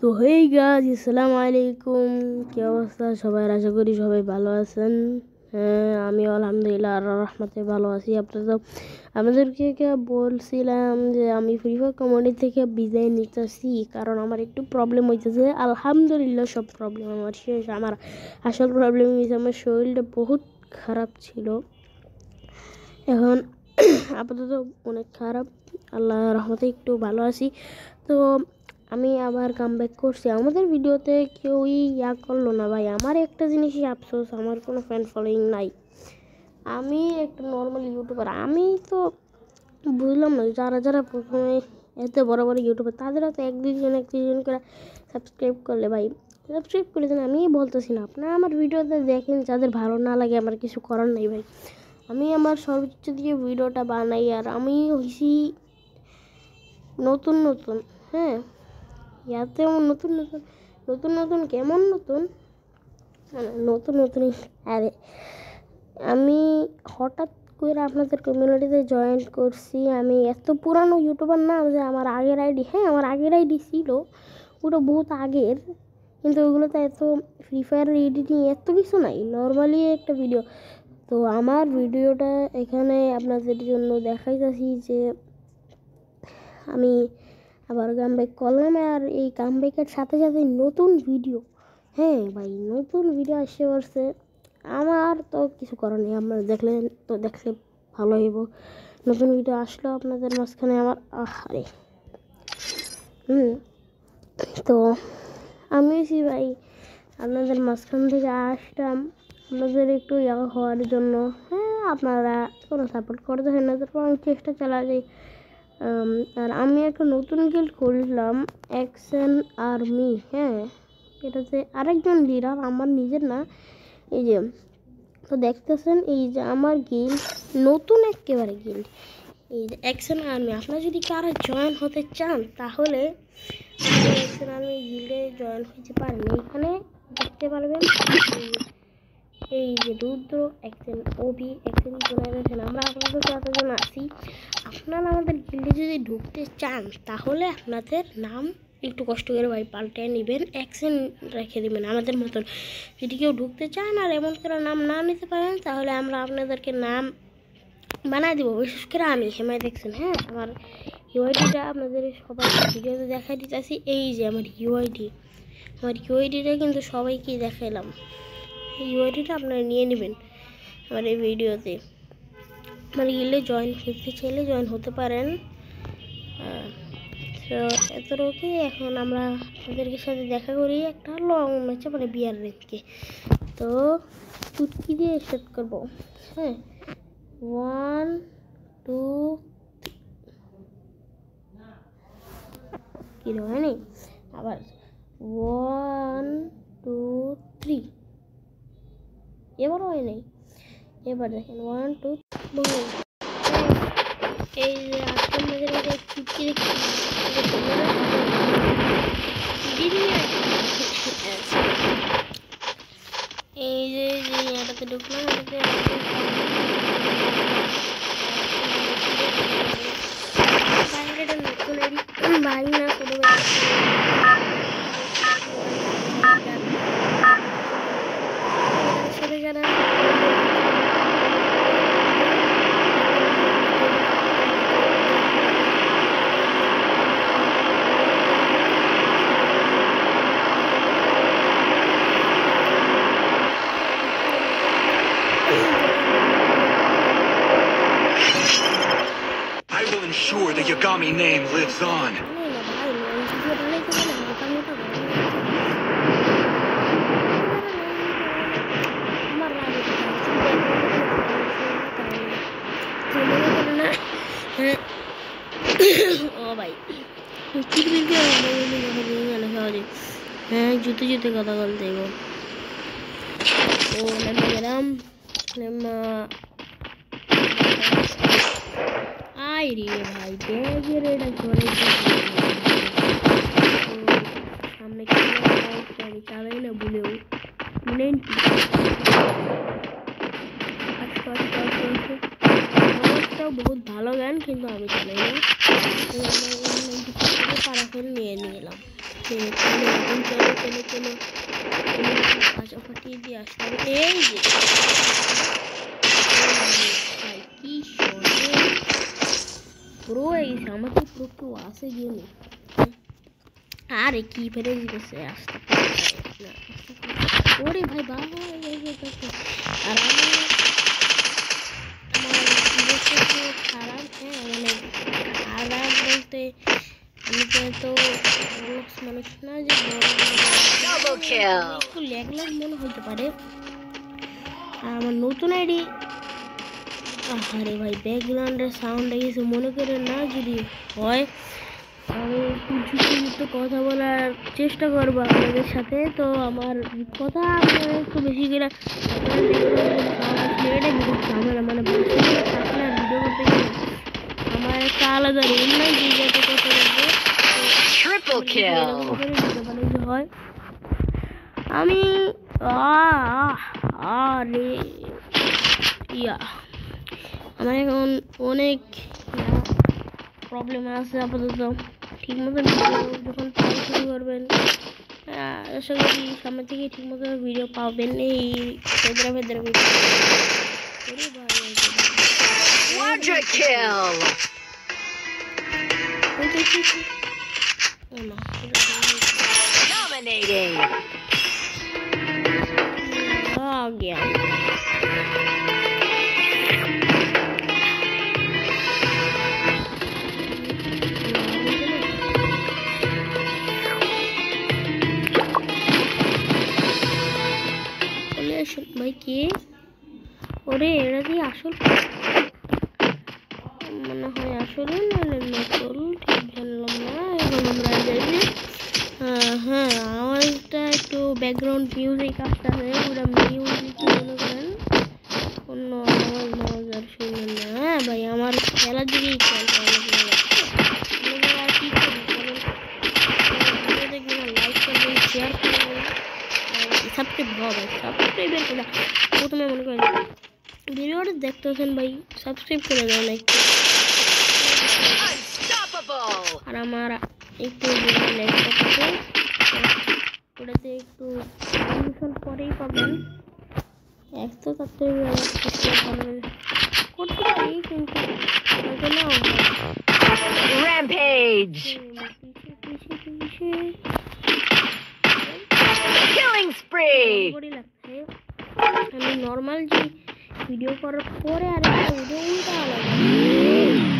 তো hey guys, আসসালামু আলাইকুম। কি অবস্থা সবাই? আশা করি সবাই ভালো আছেন। হ্যাঁ, আমি আলহামদুলিল্লাহ আল্লাহর রহমতে ভালো আছি। আপনারা তো আমাদেরকে বলছিলাম যে আমি ফ্রি ফায়ার কমিউনিটি থেকে বিদায় নিতেছি, কারণ আমার একটু প্রবলেম হইতেছে। আলহামদুলিল্লাহ সব প্রবলেম আমার শেষ। আমার আসল প্রবলেম হয়েছে আমার শরীরটা বহুত খারাপ ছিল, এখন আপাতত অনেক খারাপ। আল্লাহর রহমতে একটু ভালো আছি। তো আমি আবার কামব্যাক করছি। আমাদের ভিডিওতে কেউই করলো না ভাই। আমার একটা জিনিসই আফসোস, আমার কোনো ফ্যান ফলোয়িং নাই। আমি একটা নর্মাল ইউটিউবার। আমি তো বুঝলাম না যারা যারা প্রথমে এত বড় বড় ইউটিউবার তাদেরও তো এক দুজন করে সাবস্ক্রাইব করলে ভাই, সাবস্ক্রাইব করে দেন। আমি বলতেছি না, আপনারা আমার ভিডিওতে দেখেন, যাদের ভালো না লাগে আমার কিছু করার নেই ভাই। আমি আমার সর্বোচ্চ দিয়ে ভিডিওটা বানাই, আর আমি হইছি নতুন নতুন। হ্যাঁ, ইয়াতে নতুন নতুন নতুন নতুন কেমন নতুন নতুন নতুন আরে আমি হঠাৎ করে আপনাদের কমিউনিটিতে জয়েন করছি। আমি এত পুরানো ইউটিউবার না যে আমার আগের আইডি, হ্যাঁ আমার আগের আইডি ছিল, ওটা বহুত আগের, কিন্তু ওগুলোতে এত ফ্রি ফায়ারের এডিটিং এত কিছু নাই, নর্মালি একটা ভিডিও। তো আমার ভিডিওটা এখানে আপনাদের জন্য দেখাইতেছি যে আমি আবার কামব্যাক করলাম, আর এই কামব্যাকের সাথে সাথে নতুন ভিডিও। হ্যাঁ ভাই, নতুন ভিডিও আসতে পারছে। আমার তো কিছু করার নেই, আপনারা দেখলেন তো, দেখলে ভালো হইব। নতুন ভিডিও আসলো আপনাদের মাঝখানে আমার আরে তো আমি ভাই আপনাদের মাঝখান থেকে আসলাম আপনাদের একটু হওয়ার জন্য। হ্যাঁ, আপনারা কোনো সাপোর্ট করতে হয় না, তারপর আমি চেষ্টা চালাই। আর আমি একটা নতুন গিল্ড করলাম, অ্যাকশন আর্মি। হ্যাঁ, এটাতে আরেকজন লিডার, আমার নিজের না। এই যে তো দেখতেছেন, এই যে আমার গিল্ড, নতুন একেবারে গিল্ড, এই যে অ্যাকশন আর্মি। আপনারা যদি কারো জয়েন হতে চান তাহলে অ্যাকশন আর্মি গিল্ডে জয়েন হতে পারেন। এইখানে দেখতে পারবেন এই যে রুদ্র, অ্যাকশন ওবি, অ্যাকশন জেনারেশন, আমরা আপনাদের কতজন আছি। আপনারা আমাদের গিল্ডে যদি ঢুকতে চান তাহলে আপনাদের নাম একটু কষ্ট করে ভাই পাল্টে নেবেন, অ্যাকশন রেখে দেবেন আমাদের মতন। যদি কেউ ঢুকতে চান আর এমন করে নাম না নিতে পারেন তাহলে আমরা আপনাদেরকে নাম বানাই দেবো। বিশেষ করে আমি হেমায় দেখছেন, হ্যাঁ আমার ইউআইডিটা আপনাদের সবাই ভিডিওতে দেখাই দিতেছি। এই যে আমার ইউআইডিটা কিন্তু সবাইকেই দেখাইলাম। ইউআইডিটা আপনারা নিয়ে নেবেন আমার এই ভিডিওতে। আমার গিল্ডে জয়েন করতে চাইলে জয়েন হতে পারেন। তো এত রোকে এখন আমরা আপনাদেরকে সাথে দেখা করি একটা লং ম্যাচে, মানে বিয়ার রেটকে। তো চুটকি দিয়ে স্টার্ট করবো। হ্যাঁ, 1 2 কি হয়নি, আবার 1 2 3, এবারও হয় নাই। এবার দেখেন 1 2 এই যে আজকের মাঝে মাঝে চুটকি এই যে এটাতে ঢুকলাম, এটাতে ভাই না কোনো সাথে যারা I will ensure the Yagami name lives on. ও ভাই, হ্যাঁ জুতে জুতে কথা বলতে ও নেমে গেলাম। আই রে ভাই, ব্যাগের এটা ঘরে সামনে আমি চালাই না ভুলেও। বহুত ভালো গান, কিন্তু আমি চালাই না। পারাফেল নিয়ে নিলাম। আছে চলো এখন চলো চলো চলো আশা ফাটিয়ে দিয়ে আসতে হবে এই যে ভাই কি শোনে পুরো এই আমাকে পুরো কেউ আসে গেলে আরে কি ফেলে দিতেছে আসতে ওরে ভাই বাবা আর আমি খারাপ হ্যাঁ মানে খারাপ বলতে আমি তো এত মানুষ না যে একটু ল্যাগ ল্যাগ মনে হতে পারে আর আমার নতুন আইডি আরে ভাই ব্যাকগ্রাউন্ডের সাউন্ড কিছু মনে করে না যদি হয় আমি একটু ঝুঁকি কথা বলার চেষ্টা করবো আপনাদের সাথে তো আমার কথা আপনারা একটু বেশি করে ঝামেলা মানে থাকলে ভিডিও করতে গেলে আমার একটা আলাদা রুম নাই যে যাতে কথা বলবো হয় আমি আরে ইয়া আমার এখন অনেক প্রবলেম আছে আপাতত ঠিক মতো যখন পাওয়া শুরু করবেন আশা করি সামনে থেকে ঠিক মতো ভিডিও পাবেন এই ফেদরা ভিডিও Dominating. गया भाई के ওরে এরা কি আসল মনে হয় আসলে না নকল ঠিক জানলাম না এখন আমরা যাই হ্যাঁ আওয়াজটা একটু ব্যাকগ্রাউন্ড মিউজিক আসতেছে পুরো মিউজিক মনে করেন অন্য আওয়াজ আর শুনলেন না হ্যাঁ ভাই আমার খেলার দিকেই খেয়াল করা আর কি করবেন লাইক করবেন শেয়ার করবেন সাবস্ক্রাইব হবে সাবস্ক্রাইবের কথা প্রথমে মনে করেন ভিডিওটা দেখতেছেন ভাই সাবস্ক্রাইব করে দেন একটু আর আমার একটু লাইক করতে ওটাতে একটু কমিশন পরেই পাবেন একটু করতে করতে পারি কিন্তু Rampage. Killing spree. আমি নরমাল যে ভিডিও করার পরে আরেকটা ভিডিও উল্টা আলাদা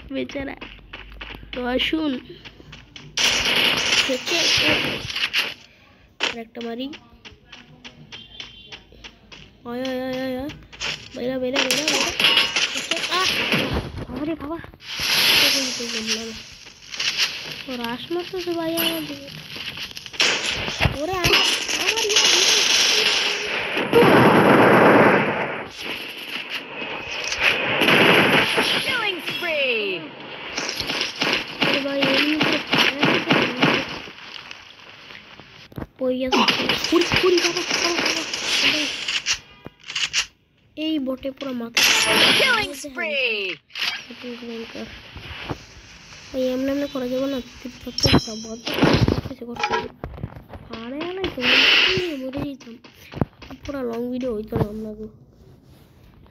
বেচারা তো আসুন একটা মারি বেরা বেরা বেরা আরে বাবা ওর আস মারতেছে ভাই আমার দিকে ওরে আমার Killing spree. ভাই এই বটে পুরো মাথা Killing spree. এমনি এমনি করা যাবে না আরে নাই তো বলে দিতাম পুরো লং ভিডিও হইতো না আপনাকে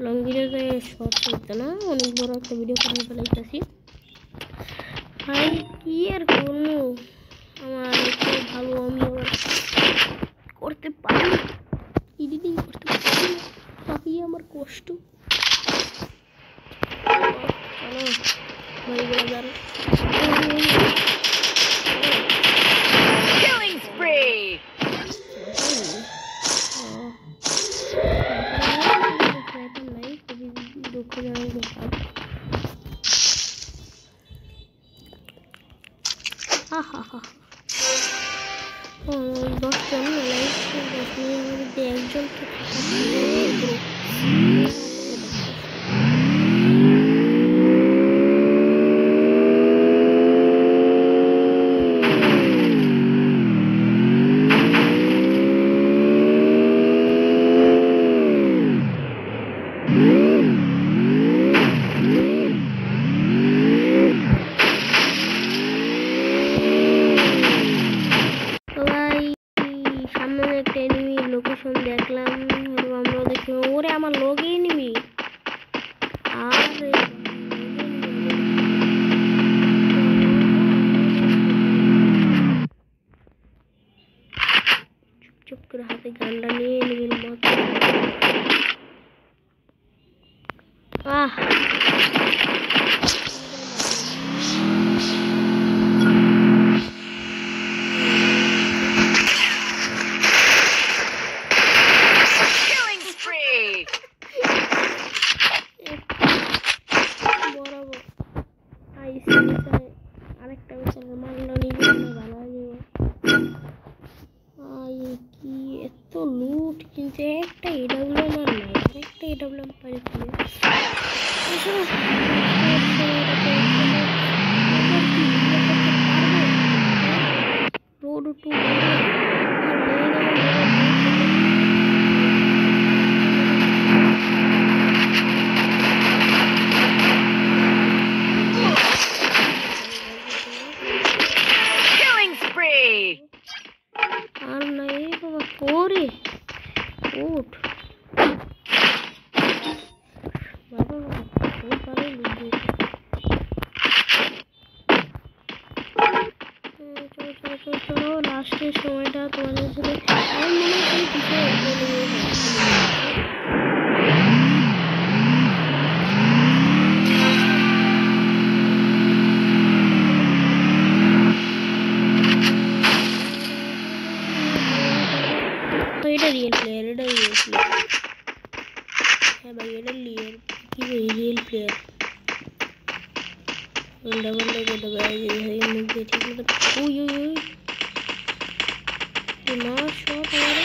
লং ভিডিওতে শর্ট হইতো না অনেক বড় একটা ভিডিও করে ফেলাইতেছি ভাই কি আর করবো, আমার একটু ভালো আমি আবার করতে পারি, এডিটিং করতে পারি না, তাই আমার কষ্ট। চলো ভাই ব্রাদার, Killing spree. নাই, খুবই দুঃখজনক ব্যাপার। আহা 10 জন লাইক, 10 মিনিটের মধ্যে একজনকে লোকেশন দেখলাম, আমরা দেখি ওরে আমার লগেই নিবি আর চুপ করে হাতে গানটা নিয়ে নিবিল মত। আরেকটা বিচারের মানলো নিজে ভালো হয়ে কি এত লুট, কিন্তু একটা এডাব্লিউএম আর নাই, আরেকটা এডাব্লিউএম পারে রোড টু আর নাই বাবা করে উঠ বাবা পারে চলো লাস্টের সময়টা তোমাদের সাথে আমার মনে হয় এটা রিয়েল প্লেয়ার, হ্যাঁ ভাই এটা রিয়েল কি রিয়েল প্লেয়ার। डबल लेके दबाया ये मुझे ठीक मतलब ओय ना शॉट हमारा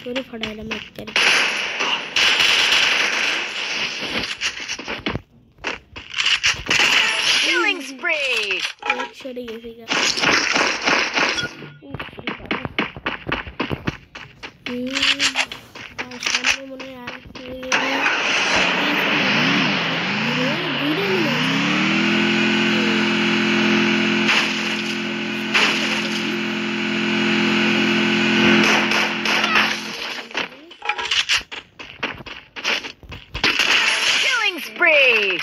पूरे फटाएला मैं कर Killing spree. एक शॉट ही गया सामने मुझे यार Spree.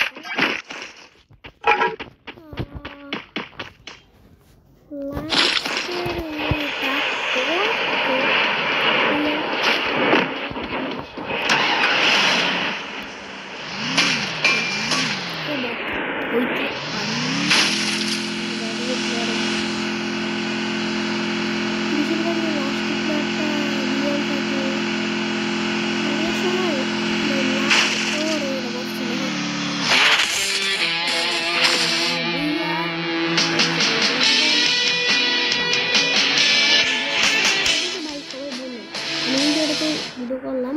ভিডিও করলাম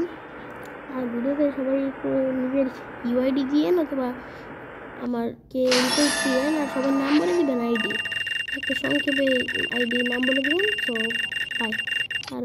আর ভিডিওতে সবাই একটু নিজের ইউআইডি দিয়েন অথবা আমার কে রিকোয়েস্ট দিয়েন আর সবার নাম বলে দেবেন, আইডি একটা সংক্ষেপে আইডি নাম বলে দেবেন। তো বাই। আর